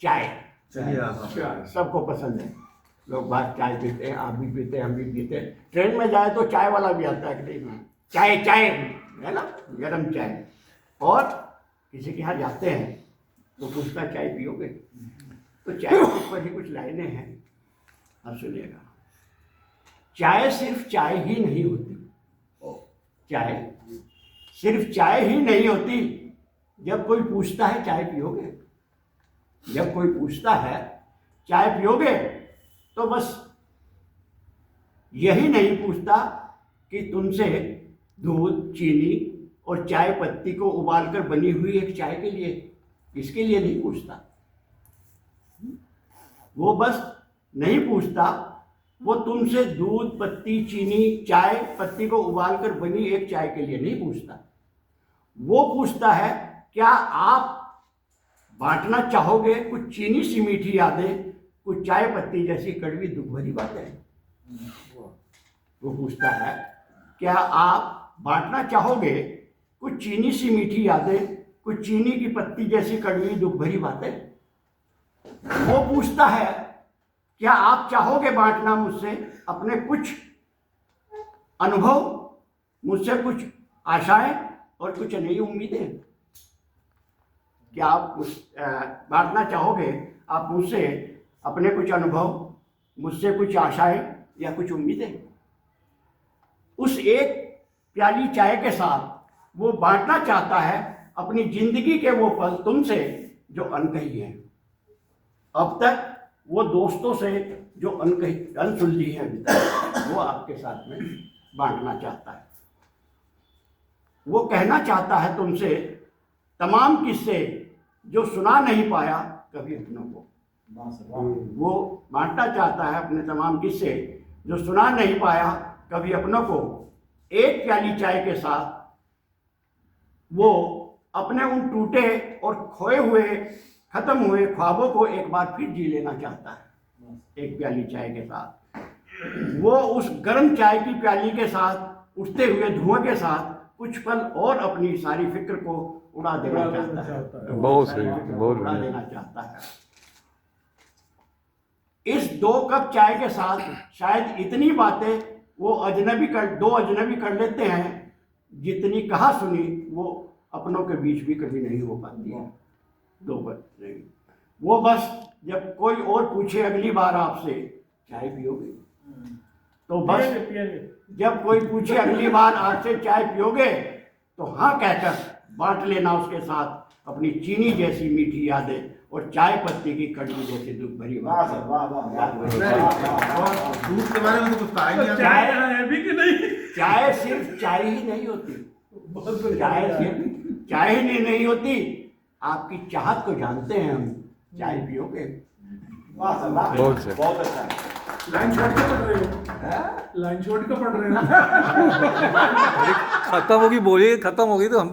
चाय। चलिए अच्छा, सबको पसंद है, लोग बाहर चाय पीते हैं, आप भी पीते हैं, हम भी पीते हैं। ट्रेन में जाए तो चाय वाला भी आता है कि नहीं, चाय चाय है ना, गरम चाय। और किसी के यहाँ जाते हैं तो पूछता चाय पियोगे, तो चाय के ऊपर ही कुछ लाइनें हैं, आप सुनिएगा। चाय सिर्फ चाय ही नहीं होती, चाय सिर्फ चाय ही नहीं होती। जब कोई पूछता है चाय पियोगे, जब कोई पूछता है चाय पियोगे, तो बस यही नहीं पूछता कि तुमसे दूध, चीनी और चाय पत्ती को उबालकर बनी हुई एक चाय के लिए, इसके लिए नहीं पूछता। वो बस नहीं पूछता, वो तुमसे दूध, पत्ती, चीनी, चाय पत्ती को उबालकर बनी एक चाय के लिए नहीं पूछता। वो पूछता है क्या आप बांटना चाहोगे कुछ चीनी सी मीठी यादें, कुछ चाय पत्ती जैसी कड़वी दुख भरी बातें। वो पूछता है क्या आप बांटना चाहोगे कुछ चीनी सी मीठी यादें, कुछ चीनी की पत्ती जैसी कड़वी दुख भरी बातें। वो पूछता है क्या आप चाहोगे बांटना मुझसे अपने कुछ अनुभव, मुझसे कुछ आशाएं और कुछ नई उम्मीदें। क्या आप बांटना चाहोगे आप मुझसे अपने कुछ अनुभव, मुझसे कुछ आशाएं या कुछ उम्मीदें। उस एक प्याली चाय के साथ वो बांटना चाहता है अपनी जिंदगी के वो पल तुमसे जो अनकही हैं। अब तक वो दोस्तों से जो अनसुलझी है अभी तक, वो आपके साथ में बांटना चाहता है। वो कहना चाहता है तुमसे तमाम किस्से जो सुना नहीं पाया कभी अपनों को। वो बांटना चाहता है अपने तमाम किस्से जो सुना नहीं पाया कभी अपनों को। एक प्याली चाय के साथ वो अपने उन टूटे और खोए हुए, खत्म हुए ख्वाबों को एक बार फिर जी लेना चाहता है। एक प्याली चाय के साथ वो उस गर्म चाय की प्याली के साथ, उठते हुए धुआं के साथ कुछ पल और अपनी सारी फिक्र को उड़ा देना चाहता है। बहुत सही, बहुत उड़ा देना चाहता है। इस 2 कप चाय के साथ शायद इतनी बातें वो दो अजनबी कर लेते हैं जितनी कहा सुनी वो अपनों के बीच भी कभी नहीं हो पाती है। 2 बात नहीं, वो बस जब कोई और पूछे अगली बार आपसे चाय पियोगे, तो बस जब कोई पूछे अगली बार आपसे चाय पियोगे, तो हाँ कहकर बांट लेना उसके साथ अपनी चीनी जैसी मीठी यादें और चाय पत्ती की कड़वी जैसी दुख भरी बातें। दूध के बारे में तो कुछ कहा ही नहीं। चाय है भी कि नहीं? चाय सिर्फ चाय ही नहीं होती, चाय सिर्फ चाय ही नहीं होती। आपकी चाहत को जानते हैं हम, चाय पियोगे। बहुत सही। बहुत अच्छा है। लाइन छोड़ के पढ़ रहे हो, लाइन छोड़ के पढ़ रहे हो। खत्म होगी, बोलिए खत्म होगी तो हम